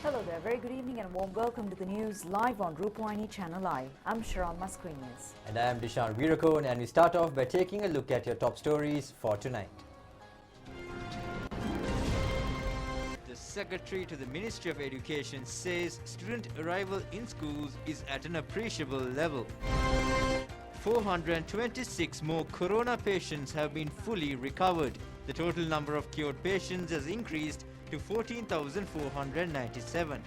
Hello there, very good evening and warm welcome to the news live on Rupavahini Channel I. I'm Sharon Mascarenas. And I am Dishan Veerakone, and we start off by taking a look at your top stories for tonight. The Secretary to the Ministry of Education says student arrival in schools is at an appreciable level. 426 more corona patients have been fully recovered. The total number of cured patients has increased to 14,497.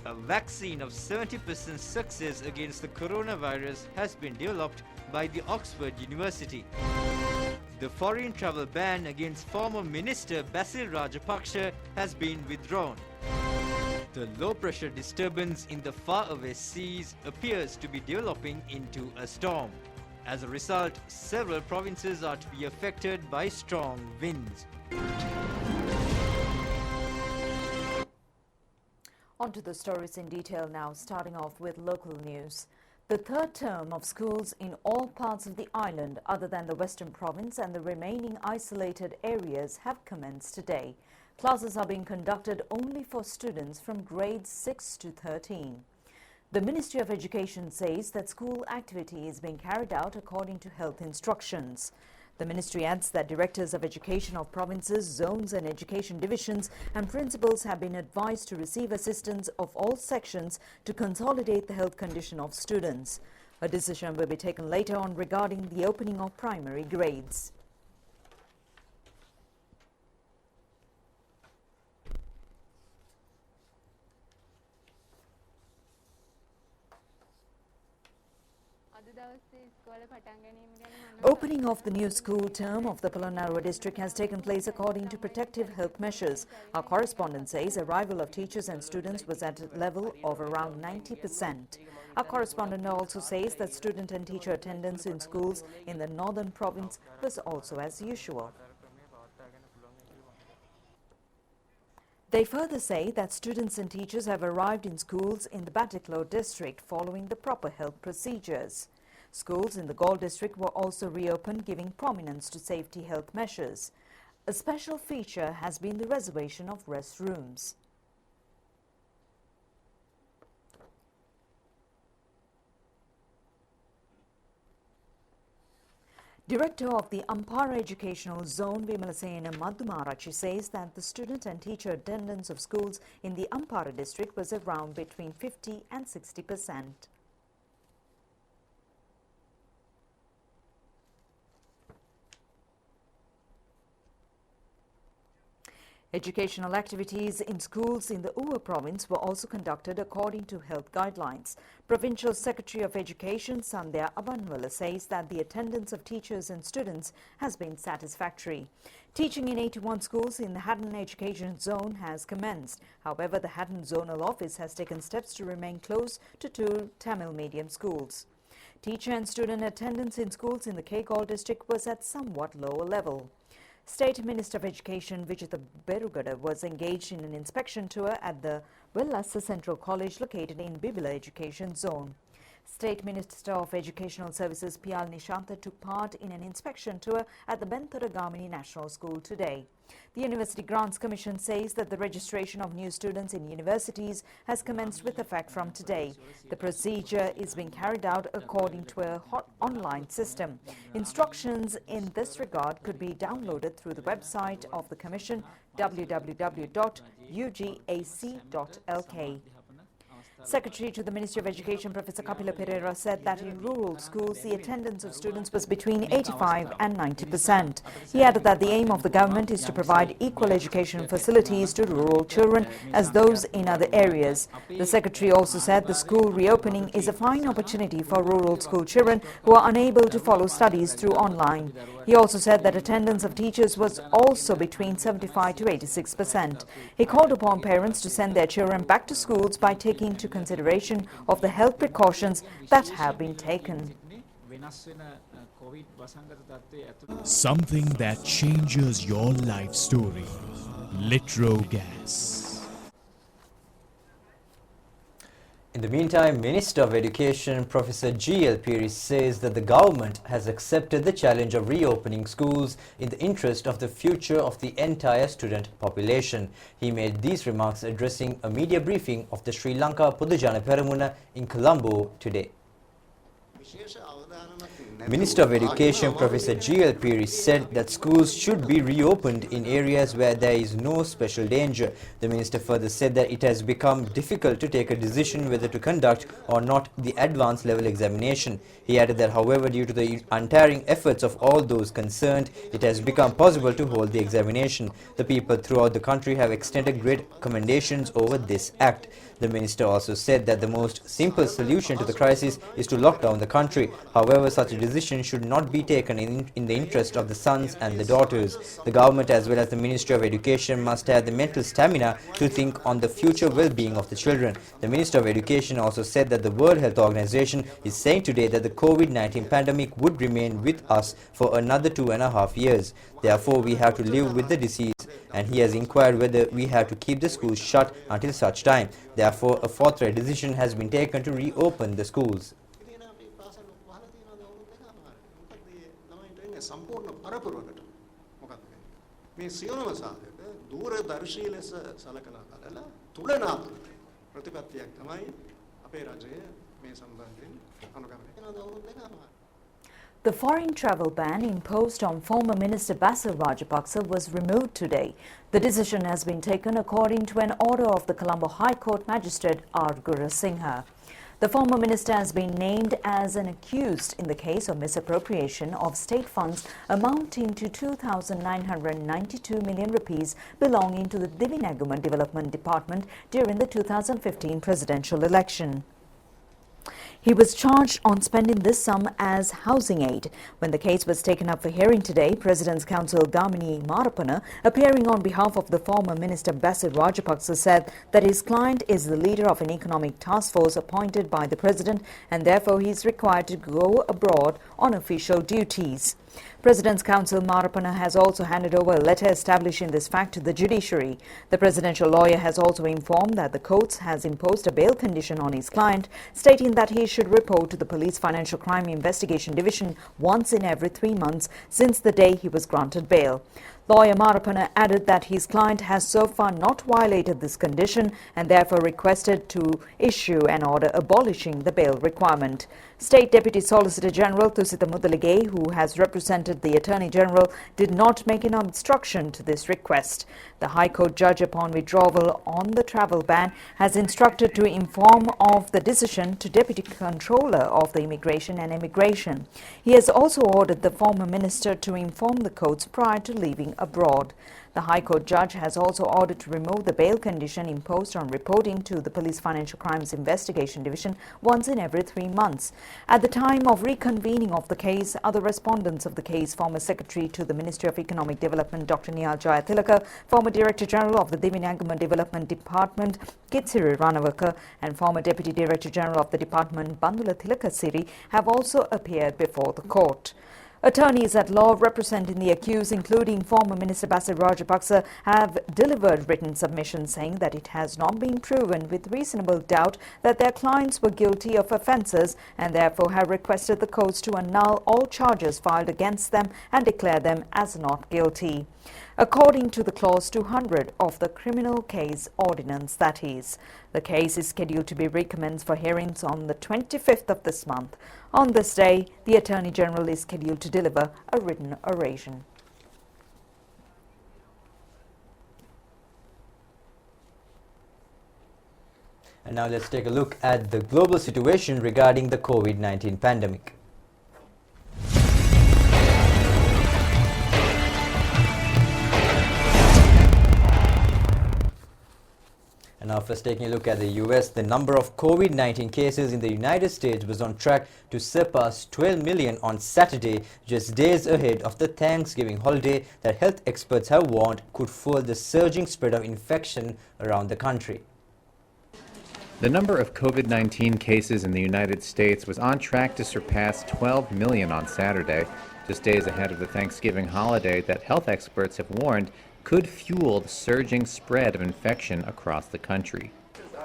A vaccine of 70% success against the coronavirus has been developed by the Oxford University. The foreign travel ban against former Minister Basil Rajapaksa has been withdrawn. The low-pressure disturbance in the faraway seas appears to be developing into a storm. As a result, several provinces are to be affected by strong winds. On to the stories in detail now, starting off with local news. The third term of schools in all parts of the island other than the Western Province and the remaining isolated areas have commenced today. Classes are being conducted only for students from grades 6 to 13. The Ministry of Education says that school activity is being carried out according to health instructions. The ministry adds that directors of education of provinces, zones and education divisions and principals have been advised to receive assistance of all sections to consolidate the health condition of students. A decision will be taken later on regarding the opening of primary grades. Opening of the new school term of the Polonnaruwa district has taken place according to protective health measures. Our correspondent says arrival of teachers and students was at a level of around 90%. Our correspondent also says that student and teacher attendance in schools in the northern province was also as usual. They further say that students and teachers have arrived in schools in the Batticaloa district following the proper health procedures. Schools in the Galle district were also reopened, giving prominence to safety health measures. A special feature has been the reservation of restrooms. Director of the Ampara Educational Zone, Vimalasena Madhumarachi, says that the student and teacher attendance of schools in the Ampara district was around between 50 and 60%. Educational activities in schools in the Uva province were also conducted according to health guidelines. Provincial Secretary of Education Sandhya Abanwala says that the attendance of teachers and students has been satisfactory. Teaching in 81 schools in the Haddon Education Zone has commenced. However, the Haddon Zonal Office has taken steps to remain close to 2 Tamil medium schools. Teacher and student attendance in schools in the Galle district was at somewhat lower level. State Minister of Education Vijitha Berugada was engaged in an inspection tour at the Vellassa Central College located in Bibila Education Zone. State Minister of Educational Services P.L. Nishantha took part in an inspection tour at the Benthuragamini National School today. The University Grants Commission says that the registration of new students in universities has commenced with effect from today. The procedure is being carried out according to a online system. Instructions in this regard could be downloaded through the website of the Commission, www.ugac.lk. Secretary to the Ministry of Education Professor Kapila Pereira said that in rural schools the attendance of students was between 85 and 90%. He added that the aim of the government is to provide equal education facilities to rural children as those in other areas. The Secretary also said the school reopening is a fine opportunity for rural school children who are unable to follow studies through online. He also said that attendance of teachers was also between 75 to 86%. He called upon parents to send their children back to schools by taking into consideration of the health precautions that have been taken. Something that changes your life story. Litro Gas. In the meantime, Minister of Education Professor G.L. Piri says that the government has accepted the challenge of reopening schools in the interest of the future of the entire student population. He made these remarks addressing a media briefing of the Sri Lanka Podujana Peramuna in Colombo today. Minister of Education Professor G.L. Piri said that schools should be reopened in areas where there is no special danger. The minister further said that it has become difficult to take a decision whether to conduct or not the advanced level examination. He added that, however, due to the untiring efforts of all those concerned, it has become possible to hold the examination. The people throughout the country have extended great commendations over this act. The minister also said that the most simple solution to the crisis is to lock down the country. However, such a decision should not be taken in the interest of the sons and the daughters. The government as well as the Ministry of Education must have the mental stamina to think on the future well-being of the children. The Minister of Education also said that the World Health Organization is saying today that the COVID-19 pandemic would remain with us for another 2.5 years. Therefore, we have to live with the disease, and he has inquired whether we have to keep the schools shut until such time. Therefore, a forthright decision has been taken to reopen the schools. The foreign travel ban imposed on former Minister Basil Rajapaksa was removed today. The decision has been taken according to an order of the Colombo High Court Magistrate R. Gurasinghe. The former minister has been named as an accused in the case of misappropriation of state funds amounting to 2,992 million rupees belonging to the Divinaguma Development Department during the 2015 presidential election. He was charged on spending this sum as housing aid. When the case was taken up for hearing today, President's Counsel Gamini Marapana, appearing on behalf of the former Minister Basil Rajapaksa, said that his client is the leader of an economic task force appointed by the President and therefore he is required to go abroad on official duties. President's Counsel Marapana has also handed over a letter establishing this fact to the judiciary. The presidential lawyer has also informed that the courts has imposed a bail condition on his client, stating that he should report to the Police Financial Crime Investigation Division once in every 3 months since the day he was granted bail. Lawyer Marapana added that his client has so far not violated this condition and therefore requested to issue an order abolishing the bail requirement. State Deputy Solicitor General Tusita Mudalige, who has represented the Attorney General, did not make an obstruction to this request. The High Court judge, upon withdrawal on the travel ban, has instructed to inform of the decision to Deputy Controller of the Immigration and Immigration. He has also ordered the former minister to inform the courts prior to leaving abroad. The High Court judge has also ordered to remove the bail condition imposed on reporting to the Police Financial Crimes Investigation Division once in every 3 months. At the time of reconvening of the case, other respondents of the case, former Secretary to the Ministry of Economic Development Dr. Niyal Jayathilaka, former Director General of the Divinagama Development Department Kitsiri Ranawaka, and former Deputy Director General of the Department Bandula Thilakasiri have also appeared before the court. Attorneys at law representing the accused, including former Minister Basil Rajapaksa, have delivered written submissions saying that it has not been proven with reasonable doubt that their clients were guilty of offences and therefore have requested the courts to annul all charges filed against them and declare them as not guilty. According to the Clause 200 of the Criminal Case Ordinance, that is. The case is scheduled to be recommenced for hearings on the 25th of this month. On this day, the Attorney General is scheduled to deliver a written oration. And now let's take a look at the global situation regarding the COVID-19 pandemic. And now first taking a look at the US, the number of COVID-19 cases in the United States was on track to surpass 12 million on Saturday, just days ahead of the Thanksgiving holiday that health experts have warned could fuel the surging spread of infection around the country. The number of COVID-19 cases in the United States was on track to surpass 12 million on Saturday, just days ahead of the Thanksgiving holiday that health experts have warned could fuel the surging spread of infection across the country.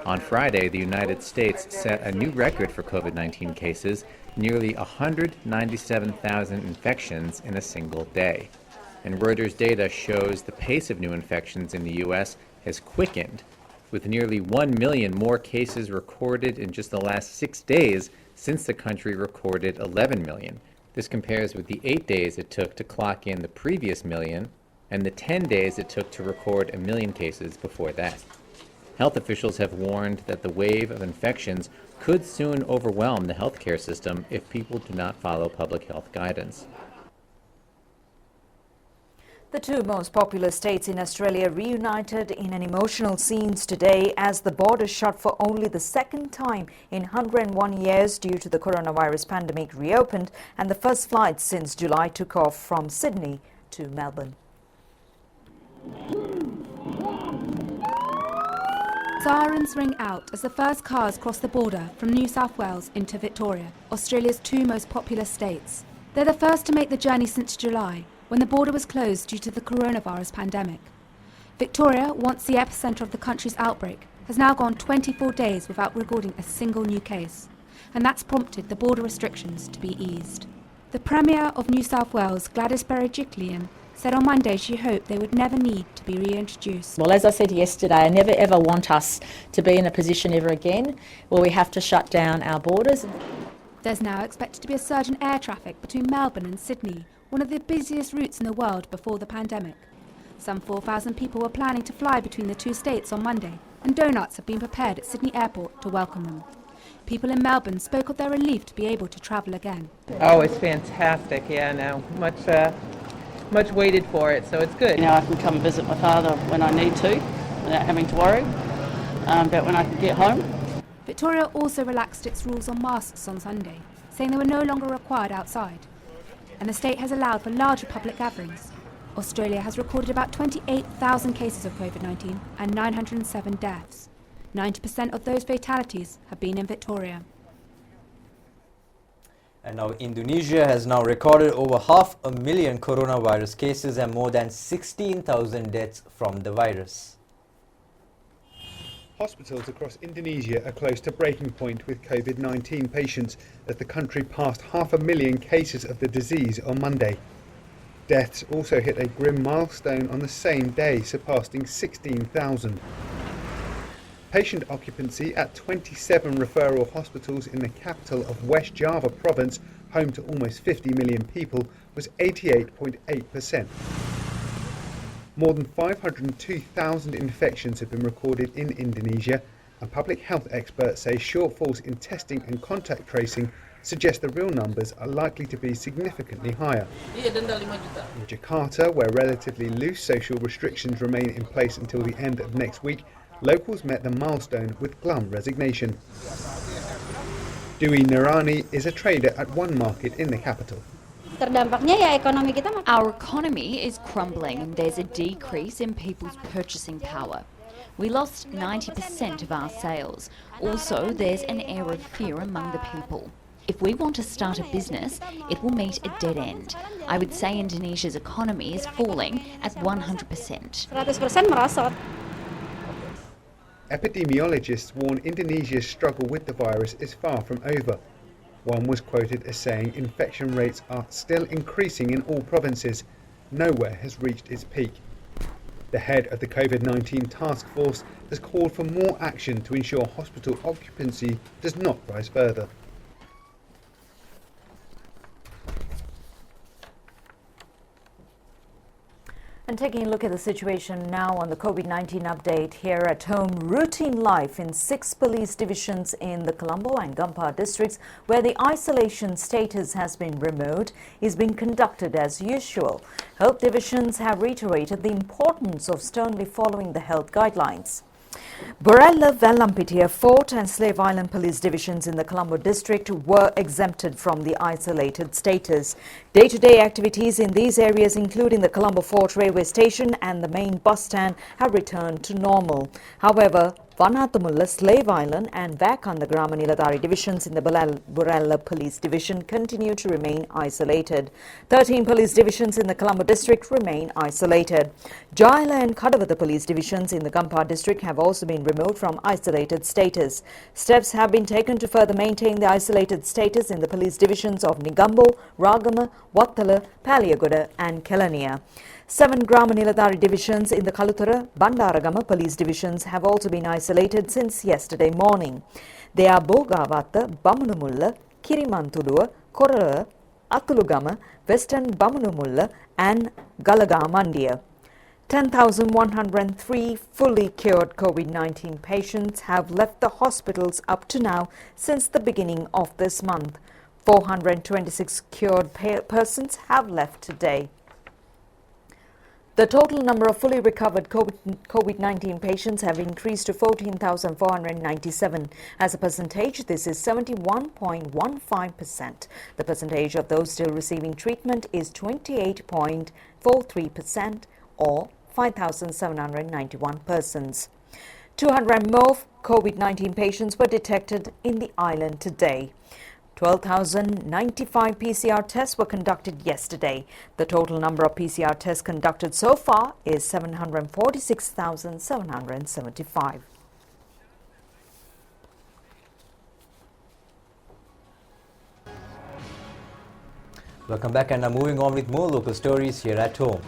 On Friday, the United States set a new record for COVID-19 cases, nearly 197,000 infections in a single day. And Reuters data shows the pace of new infections in the U.S. has quickened, with nearly 1 million more cases recorded in just the last 6 days since the country recorded 11 million. This compares with the 8 days it took to clock in the previous million and the 10 days it took to record 1 million cases before that. Health officials have warned that the wave of infections could soon overwhelm the healthcare system if people do not follow public health guidance. The two most populous states in Australia reunited in an emotional scenes today as the border shut for only the second time in 101 years due to the coronavirus pandemic reopened, and the first flight since July took off from Sydney to Melbourne. Sirens ring out as the first cars cross the border from New South Wales into Victoria, Australia's two most populous states. They're the first to make the journey since July, when the border was closed due to the coronavirus pandemic. Victoria, once the epicentre of the country's outbreak, has now gone 24 days without recording a single new case, and that's prompted the border restrictions to be eased. The Premier of New South Wales, Gladys Berejiklian, said on Monday she hoped they would never need to be reintroduced. Well, as I said yesterday, I never ever want us to be in a position ever again where we have to shut down our borders. There's now expected to be a surge in air traffic between Melbourne and Sydney, one of the busiest routes in the world before the pandemic. Some 4,000 people were planning to fly between the two states on Monday, and donuts have been prepared at Sydney Airport to welcome them. People in Melbourne spoke of their relief to be able to travel again. Oh, it's fantastic. Yeah, no, much waited for it, so it's good. Now I can come visit my father when I need to, without having to worry about when I can get home. Victoria also relaxed its rules on masks on Sunday, saying they were no longer required outside. And the state has allowed for larger public gatherings. Australia has recorded about 28,000 cases of COVID-19 and 907 deaths. 90% of those fatalities have been in Victoria. And now Indonesia has now recorded over 500,000 coronavirus cases and more than 16,000 deaths from the virus. Hospitals across Indonesia are close to breaking point with COVID-19 patients as the country passed 500,000 cases of the disease on Monday. Deaths also hit a grim milestone on the same day, surpassing 16,000. Patient occupancy at 27 referral hospitals in the capital of West Java province, home to almost 50 million people, was 88.8%. More than 502,000 infections have been recorded in Indonesia, and public health experts say shortfalls in testing and contact tracing suggest the real numbers are likely to be significantly higher. In Jakarta, where relatively loose social restrictions remain in place until the end of next week, locals met the milestone with glum resignation. Dwi Nurani is a trader at one market in the capital. Our economy is crumbling and there's a decrease in people's purchasing power. We lost 90% of our sales. Also, there's an air of fear among the people. If we want to start a business, it will meet a dead end. I would say Indonesia's economy is falling at 100%. Epidemiologists warn Indonesia's struggle with the virus is far from over. One was quoted as saying infection rates are still increasing in all provinces. Nowhere has reached its peak. The head of the COVID-19 task force has called for more action to ensure hospital occupancy does not rise further. And taking a look at the situation now on the COVID-19 update here at home, routine life in 6 police divisions in the Colombo and Gampar districts where the isolation status has been removed is being conducted as usual. Health divisions have reiterated the importance of sternly following the health guidelines. Borella, Vallampitia, Fort and Slave Island police divisions in the Colombo district were exempted from the isolated status. Day-to-day activities in these areas, including the Colombo Fort railway station and the main bus stand, have returned to normal. However, Vanathamulla, Slave Island and Vakanda Grama Niladhari divisions in the Burella Police Division continue to remain isolated. 13 police divisions in the Colombo district remain isolated. Jaila and Kadavada police divisions in the Gampar district have also been removed from isolated status. Steps have been taken to further maintain the isolated status in the police divisions of Nigambo, Ragama, Wattala, Paliagoda and Kelania. 7 Grama Niladhari divisions in the Kalutara, Bandaragama police divisions have also been isolated since yesterday morning. They are Bogavatta, Bamunumulla, Kirimantudua, Korala, Atulugama, Western Bamunumulla and Galagamandia. 10,103 fully cured COVID-19 patients have left the hospitals up to now since the beginning of this month. 426 cured persons have left today. The total number of fully recovered COVID-19 patients have increased to 14,497. As a percentage, this is 71.15%. The percentage of those still receiving treatment is 28.43% or 5,791 persons. 200 more COVID-19 patients were detected in the island today. 12,095 PCR tests were conducted yesterday. The total number of PCR tests conducted so far is 746,775. Welcome back, and now moving on with more local stories here at home.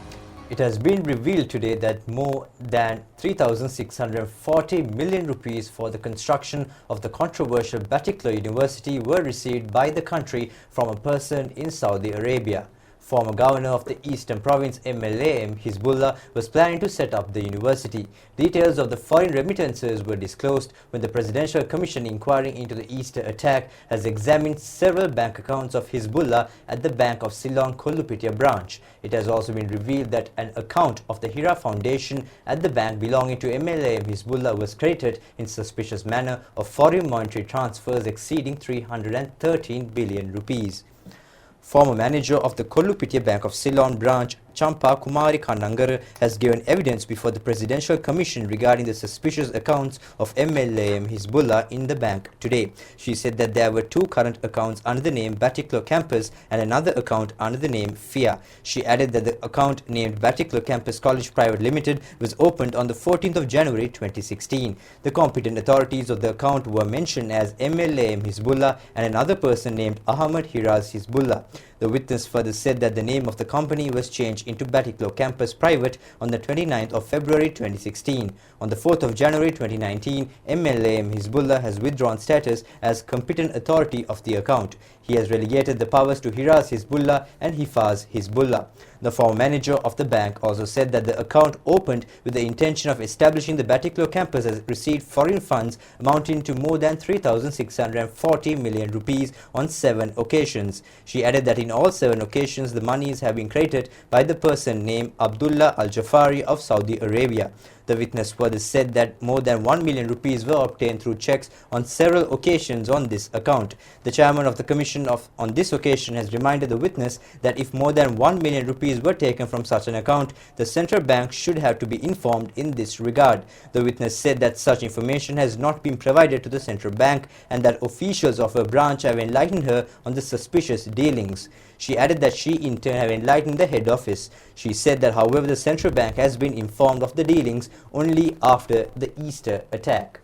It has been revealed today that more than 3,640 million rupees for the construction of the controversial Batticaloa University were received by the country from a person in Saudi Arabia. Former governor of the Eastern Province MLAM Hizbullah was planning to set up the university. Details of the foreign remittances were disclosed when the Presidential Commission inquiring into the Easter attack has examined several bank accounts of Hizbullah at the Bank of Ceylon Kollupitia branch. It has also been revealed that an account of the Hira Foundation at the bank belonging to MLAM Hizbullah was credited in suspicious manner of foreign monetary transfers exceeding 313 billion rupees. Former manager of the Kollupitia Bank of Ceylon branch, Champa Kumari Kannangara, has given evidence before the Presidential Commission regarding the suspicious accounts of MLAM Hizbullah in the bank today. She said that there were 2 current accounts under the name Batticaloa Campus and another account under the name FIA. She added that the account named Batticaloa Campus College Private Limited was opened on the 14th of January 2016. The competent authorities of the account were mentioned as MLAM Hizbullah and another person named Ahmad Hiraz Hizbullah. The witness further said that the name of the company was changed into Batticaloa Campus Private on the 29th of February 2016. On the 4th of January 2019, MLAM Hizbullah has withdrawn status as competent authority of the account. He has relegated the powers to Hiraz Hizbullah and Hifaz Hizbullah. The former manager of the bank also said that the account opened with the intention of establishing the Batticaloa campus has received foreign funds amounting to more than 3,640 million rupees on 7 occasions. She added that in all 7 occasions the monies have been credited by the person named Abdullah Al-Jafari of Saudi Arabia. The witness further said that more than 1 million rupees were obtained through checks on several occasions on this account. The chairman of the commission on this occasion has reminded the witness that if more than 1 million rupees were taken from such an account, the central bank should have to be informed in this regard. The witness said that such information has not been provided to the central bank and that officials of her branch have enlightened her on the suspicious dealings. She added that she in turn have enlightened the head office. She said that however the central bank has been informed of the dealings only after the Easter attack.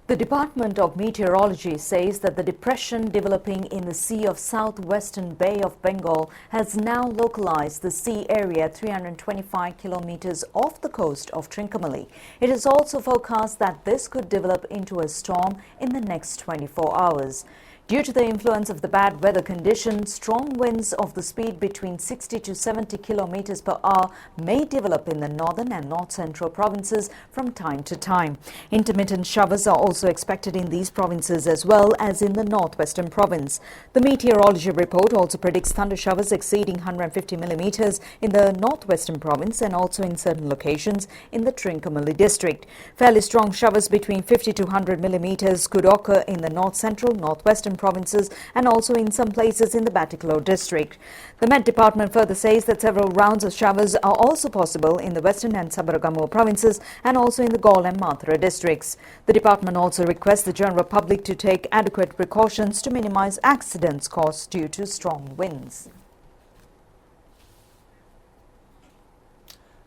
The Department of Meteorology says that the depression developing in the sea of southwestern Bay of Bengal has now localized the sea area 325 kilometers off the coast of Trincomalee. It is also forecast that this could develop into a storm in the next 24 hours. Due to the influence of the bad weather conditions, strong winds of the speed between 60 to 70 kilometers per hour may develop in the northern and north-central provinces from time to time. Intermittent showers are also expected in these provinces as well as in the northwestern province. The meteorology report also predicts thunder showers exceeding 150 millimeters in the northwestern province and also in certain locations in the Trincomalee district. Fairly strong showers between 50 to 100 millimeters could occur in the north-central, northwestern provinces and also in some places in the Batticaloa district. The Met Department further says that several rounds of showers are also possible in the Western and Sabaragamuwa provinces and also in the Galle and Mathura districts. The department also requests the general public to take adequate precautions to minimize accidents caused due to strong winds.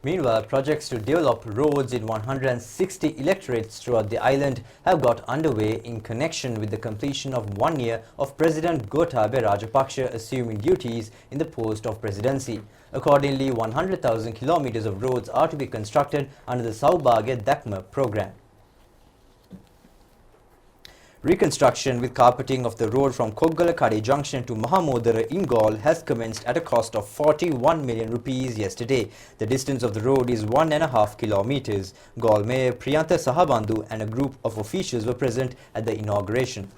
Meanwhile, projects to develop roads in 160 electorates throughout the island have got underway in connection with the completion of 1 year of President Gotabaya Rajapaksa assuming duties in the post of presidency. Accordingly, 100,000 kilometers of roads are to be constructed under the Saubhagya Dakma program. Reconstruction with carpeting of the road from Koggalakade Junction to Mahamodara in Galle has commenced at a cost of 41 million rupees yesterday. The distance of the road is 1.5 kilometers. Galle Mayor Priyantha Sahabandhu and a group of officials were present at the inauguration.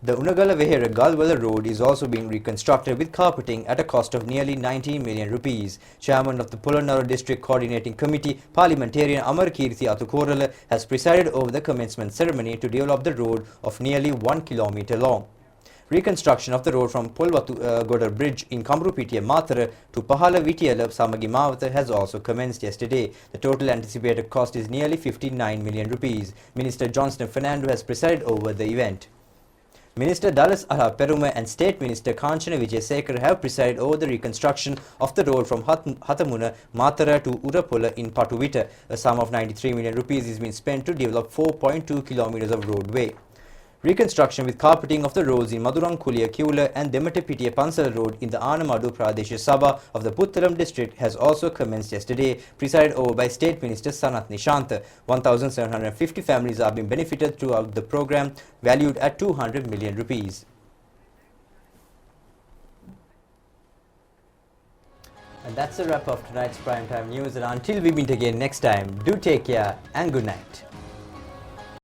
The Unagala Vehera Galwala road is also being reconstructed with carpeting at a cost of nearly 19 million rupees. Chairman of the Polonnaruwa District Coordinating Committee, Parliamentarian Amarkirti Atukorala, has presided over the commencement ceremony to develop the road of nearly 1 kilometer long. Reconstruction of the road from Polvatu Bridge in Kamrupitiya Mathura to Pahala Vitiyala Samagi Mavata has also commenced yesterday. The total anticipated cost is nearly 59 million rupees. Minister Johnston Fernando has presided over the event. Minister Dallas Aha Peruma and State Minister Kanchana Vijayasekara have presided over the reconstruction of the road from Hatamuna, Mathura to Urapola in Patuvita. A sum of 93 million rupees is being spent to develop 4.2 kilometers of roadway. Reconstruction with carpeting of the roads in Madurankulia, Kula and Dematapitiya Pansala Road in the Anamadu Pradesh Sabha of the Puttalam district has also commenced yesterday, presided over by State Minister Sanat Nishant. 1,750 families are being benefited throughout the program, valued at 200 million rupees. And that's a wrap of tonight's Primetime News, and until we meet again next time, do take care and good night.